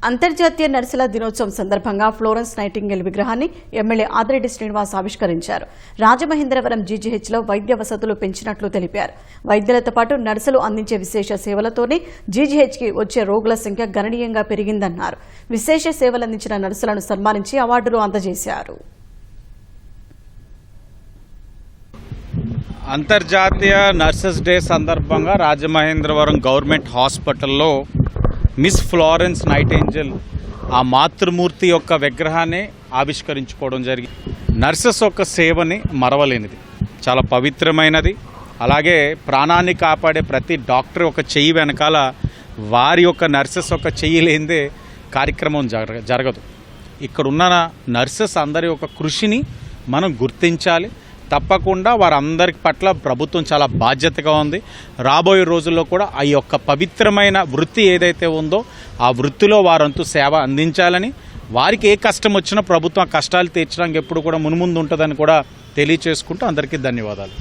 అంతర్జాతీయ నర్సుల దినోత్సవం సందర్భంగా ఫ్లోరెన్స్ నైటింగేల్ విగ్రహాన్ని ఎమ్మెల్యే ఆదిరెడ్డి శ్రీనివాస్ ఆవిష్కరించారు. రాజమహేంద్రవరం జీజీహెచ్లో వైద్య వసతులు పెంచినట్లు తెలిపారు. వైద్యులతో పాటు నర్సులు అందించే విశేష సేవలతోనే జీజీహెచ్కి వచ్చే రోగుల సంఖ్య గణనీయంగా పెరిగిందన్నారు. విశేష సేవలందించిన నర్సులను సన్మానించి అవార్డులు అందజేశారు. అంతర్జాతీయ నర్సెస్ డే సందర్భంగా రాజమహేంద్రవరం గవర్నమెంట్ హాస్పిటల్లో మిస్ ఫ్లోరెన్స్ నైటింగేల్ ఆ మాతృమూర్తి యొక్క విగ్రహాన్ని ఆవిష్కరించుకోవడం జరిగింది. నర్సెస్ యొక్క సేవని మరవలేనిది, చాలా పవిత్రమైనది. అలాగే ప్రాణాన్ని కాపాడే ప్రతి డాక్టర్ ఒక చెయ్యి వెనకాల వారి యొక్క నర్సెస్ ఒక చెయ్యి లేనిదే కార్యక్రమం జరగదు. ఇక్కడున్న నర్సెస్ అందరి యొక్క కృషిని మనం గుర్తించాలి. తప్పకుండా వారందరి పట్ల ప్రభుత్వం చాలా బాధ్యతగా ఉంది. రాబోయే రోజుల్లో కూడా ఆ యొక్క పవిత్రమైన వృత్తి ఏదైతే ఉందో ఆ వృత్తిలో వారంతు సేవ అందించాలని, వారికి ఏ కష్టం వచ్చినా ప్రభుత్వం కష్టాలు తీర్చడానికి ఎప్పుడు కూడా మున్ముందు ఉంటుందని కూడా తెలియచేసుకుంటూ అందరికీ ధన్యవాదాలు.